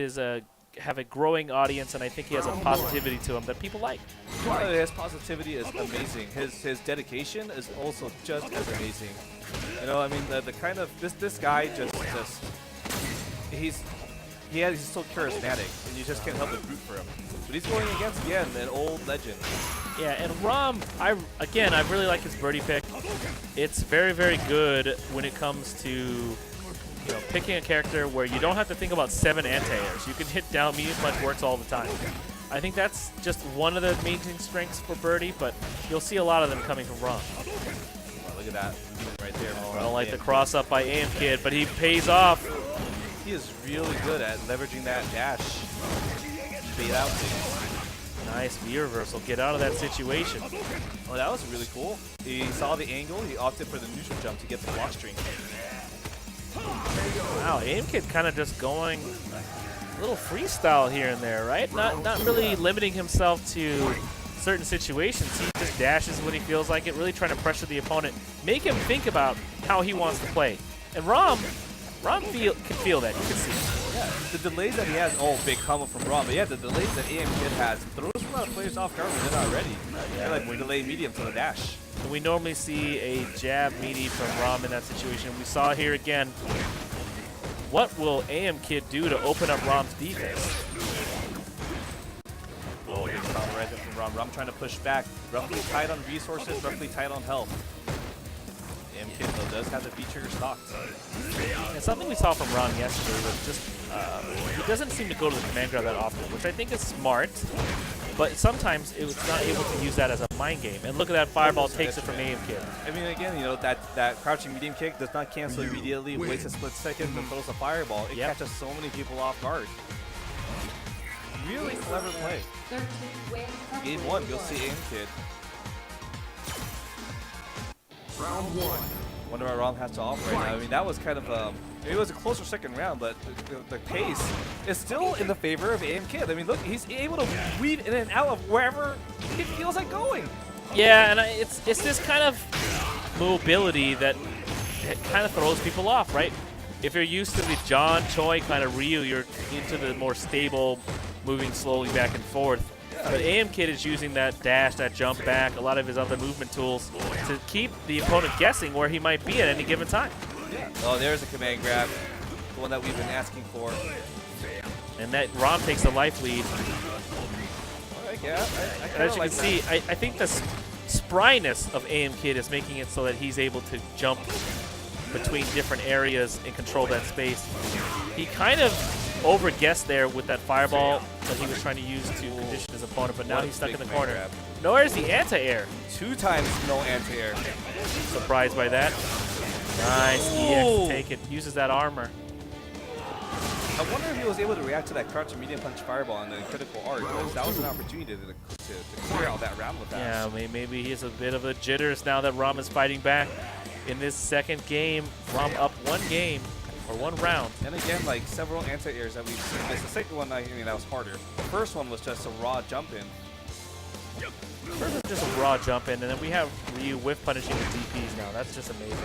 is have a growing audience, and I think he has a positivity to him that people like. His positivity is amazing. His dedication is also just as amazing. You know, I mean, the kind of this guy he's so charismatic, and you just can't help but root for him. But he's going against again an old legend. Yeah, and ROM, I really like his birdie pick. It's very, very good when it comes to picking a character where you don't have to think about 7 anti-airs. You can hit down medium punch, works all the time. I think that's just one of the amazing strengths for Birdie, but you'll see a lot of them coming from ROM. Wow, look at that right there. I don't like the cross up by AFKgg, but he pays off. He is really good at leveraging that dash. Bait out things. Nice V reversal. Get out of that situation. Oh, that was really cool. He saw the angle. He opted for the neutral jump to get the block string. Wow, AFKgg kind of just going a little freestyle here and there, right? Not really limiting himself to certain situations. He just dashes when he feels like it, really trying to pressure the opponent, make him think about how he wants to play. And ROM can feel that. You can see it. Yeah, the delays that he has, big combo from ROM, but yeah, the delays that AFKgg has throws a lot of players off guard when they're not ready. Yeah, like we delay medium to the dash. And we normally see a jab meaty from ROM in that situation. We saw here again. What will AFKgg do to open up ROM's defense? Oh, good combo right there from ROM. ROM trying to push back. Roughly tight on resources, roughly tight on health. AFKgg though does have the V-trigger stocked. And something we saw from ROM yesterday was just he doesn't seem to go to the command grab that often, which I think is smart. But sometimes it was not able to use that as a mind game. And look at that fireball takes it from AFKgg. I mean, again, that crouching medium kick does not cancel immediately. Waits a split second, then throws a fireball. It catches so many people off guard. Really clever play. Game 1, you'll see AFKgg. Round 1. Wonder what ROM has to offer right now. I mean, that was kind of it was a closer second round, but the pace is still in the favor of AFKgg. I mean, look, he's able to weave in and out of wherever he feels like going. Yeah, and it's this kind of mobility that kind of throws people off, right? If you're used to the John Choi kind of Ryu, you're into the more stable, moving slowly back and forth. But AFKgg is using that dash, that jump back, a lot of his other movement tools to keep the opponent guessing where he might be at any given time. Yeah. Oh, there's a command grab, the one that we've been asking for. And that ROM takes the life lead. All right, yeah, As you can see, I think the spryness of AFKgg is making it so that he's able to jump between different areas and control that space. He kind of over-guessed there with that fireball that he was trying to use to condition his opponent, but now he's stuck in the corner. Grab. Nowhere's the anti-air. 2 times no anti-air. Surprised by that. Nice, EX take it. Uses that armor. I wonder if he was able to react to that crouching medium punch fireball and the critical arc, because that was an opportunity to clear out that round with that. Yeah, maybe he has a bit of the jitters now that ROM is fighting back in this second game. ROM up 1 game. Or 1 round. And again, like several anti-airs that we've seen. The second one, I mean, that was harder. The first one was just a raw jump in. First was just a raw jump in, and then we have Ryu whiff punishing with DPs now. That's just amazing.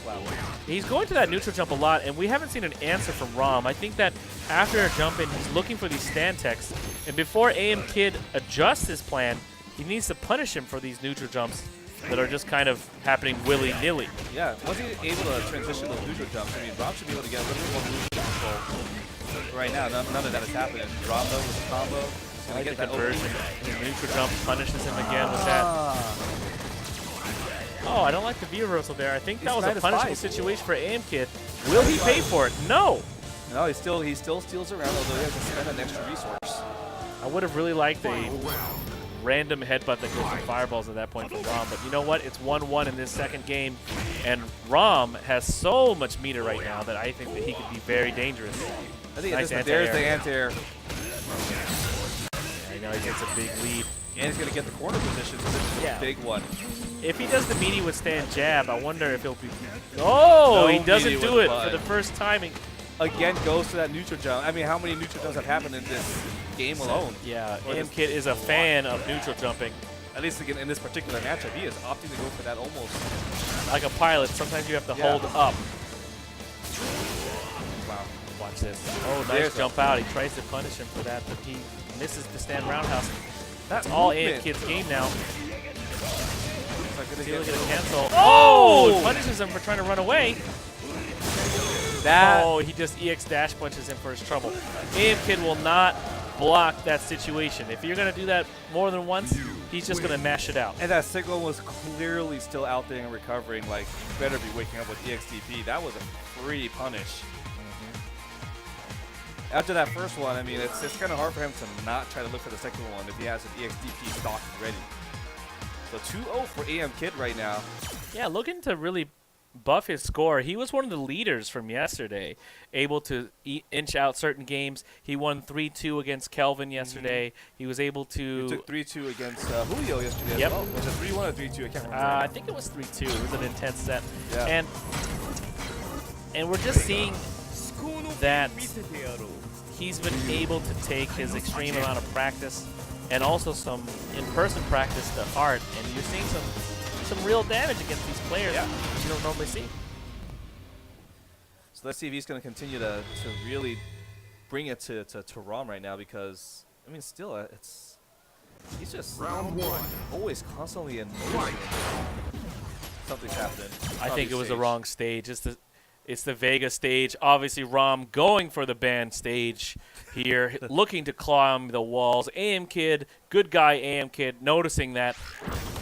Wow. He's going to that neutral jump a lot, and we haven't seen an answer from ROM. I think that after a jump in, he's looking for these stand techs, and before AFKgg adjusts his plan, he needs to punish him for these neutral jumps that are just kind of happening willy-nilly. Yeah, once he's able to transition those neutral jumps, I mean, ROM should be able to get a little bit more movement control. Right now, none of that is happening. ROM, though, with the combo, I like the conversion. His neutral jump punishes him again with that. Oh, I don't like the V reversal there. I think that was a punishable situation for AFKgg. Will he pay for it? No! No, he still steals around, although he has to spend an extra resource. I would have really liked a random headbutt that goes to fireballs at that point from ROM, but you know what? It's 1-1 in this second game, and ROM has so much meter right now that I think that he could be very dangerous. I think nice there's the anti-air. Yeah, I know he gets a big lead. And he's going to get the corner position, so this is a big one. If he does the meaty withstand jab, I wonder if he'll be... Oh, he doesn't do it for the first time. Again, goes to that neutral jump. I mean, how many neutral jumps have happened in this game alone? Yeah, AFKgg is a fan of neutral jumping. At least again in this particular matchup, he is opting to go for that almost. Like a pilot, sometimes you have to hold up. Wow. Watch this. Oh, nice jump out. He tries to punish him for that, but he misses the stand roundhouse. That's all AFKg's game now. See, look at the cancel. Oh! Punishes him for trying to run away. Oh, he just EX dash punches him for his trouble. AFKgg will not block that situation. If you're going to do that more than once, he's just going to mash it out. And that signal was clearly still out there and recovering. Like, you better be waking up with EXDP. That was a free punish. After that first one, I mean, it's kind of hard for him to not try to look for the second one if he has an EXDP stock ready. So 2-0 for AFKgg right now. Yeah, looking to really buff his score. He was one of the leaders from yesterday, able to inch out certain games. He won 3-2 against Kelvin yesterday. He was able to... He took 3-2 against Julio yesterday as well. Was it 3-1 or 3-2? I can't remember. I think it was 3-2. It was an intense set. Yeah. And we're just seeing that he's been able to take his extreme amount of practice and also some in-person practice to heart, and you're seeing some real damage against these players which you don't normally see. So let's see if he's going to continue to really bring it to ROM right now, because, I mean, still, he's just Round 1. always constantly in motion. Something's happening. I think it was the wrong stage. It's the Vega stage. Obviously, ROM going for the ban stage here, looking to climb the walls. AFKgg, good guy AFKgg, noticing that,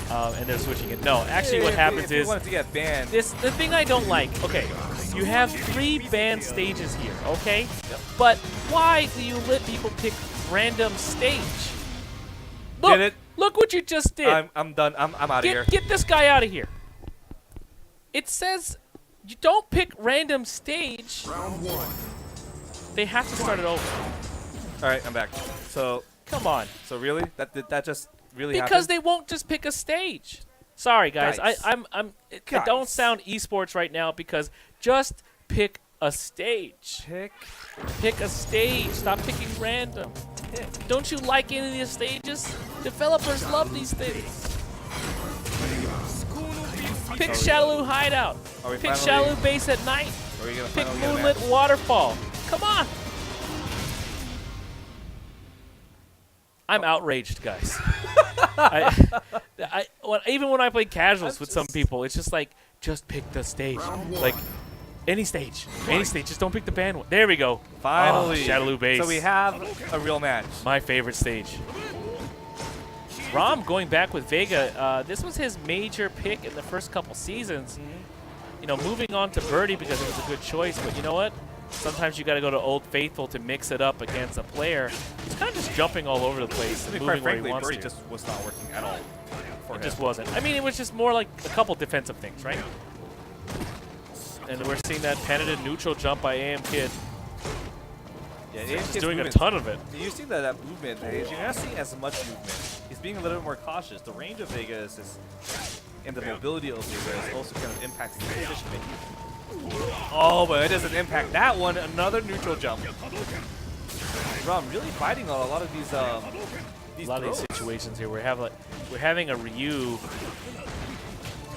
and they're switching it. No, actually what happens is, wanted to get banned. the thing I don't like, okay, you have 3 ban stages here, okay? Yep. But why do you let people pick random stage? Look, look what you just did. I'm done. I'm out of here. Get this guy out of here. It says you don't pick random stage. Round 1. They have to start it over. All right, I'm back. So come on. So really, that just really because happened? they won't just pick a stage. Sorry, guys. I don't sound esports right now because just pick a stage. Pick a stage. Stop picking random. Don't you like any of these stages? Developers love these things. Pick Shadaloo Hideout. Pick Shadaloo Base at night. Pick Moonlit Waterfall. Come on. I'm outraged, guys. Even when I play casuals with some people, it's just like, just pick the stage. Like, any stage. Any stage. Just don't pick the band one. There we go. Finally. Shadaloo Base. So we have a real match. My favorite stage. ROM going back with Vega. This was his major pick in the first couple seasons. You know, moving on to Birdie because it was a good choice. But you know what? Sometimes you got to go to Old Faithful to mix it up against a player. He's kind of just jumping all over the place, moving quite where he frankly, wants Birdie to. just was not working at all. It just wasn't. I mean, it was just more like a couple defensive things, right? And we're seeing that penitent neutral jump by AFKgg. Yeah, He's doing a ton of it. You see that movement. You're not seeing as much movement. He's being a little bit more cautious. The range of Vega is and the mobility of Vega is also kind of impacting the position making. Oh, but it doesn't impact that one. Another neutral jump. ROM really fighting on a lot of these these situations here. We're having a Ryu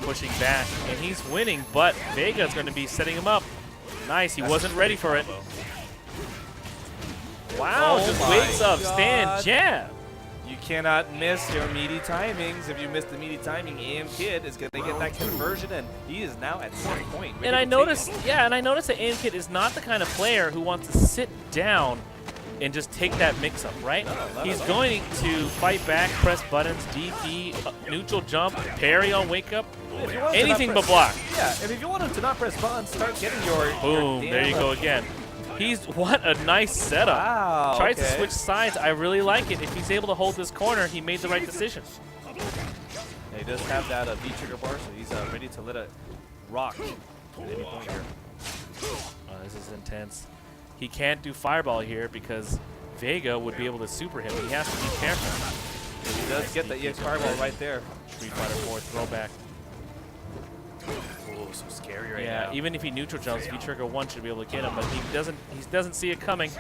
pushing back, and he's winning, but Vega's going to be setting him up. Nice. He wasn't ready for it. Wow, just wakes up, stand jab. You cannot miss your meaty timings. If you miss the meaty timing, AFKgg is going to get that conversion, and he is now at some point. And I noticed, that AFKgg is not the kind of player who wants to sit down and just take that mix-up, right? He's going to fight back, press buttons, DP, neutral jump, parry on wake-up, anything but block. Yeah, and if you want him to not press buttons, start getting your... Boom, there you go again. What a nice setup. Wow, Tries to switch sides. I really like it. If he's able to hold this corner, he made the right decision. Yeah, he does have that V-trigger bar, so he's ready to let it rock at any point here. This is intense. He can't do Fireball here because Vega would be able to super him. He has to be careful. He does get the EX Fireball right there. Street Fighter 4 throwback. Oh, so scary right now. Yeah, even if he neutral jumps, V-trigger 1 should be able to get him, but he doesn't see it coming.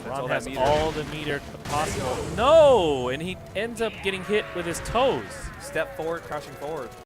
ROM has all the meter possible. No! And he ends up getting hit with his toes. Step forward, crashing forward.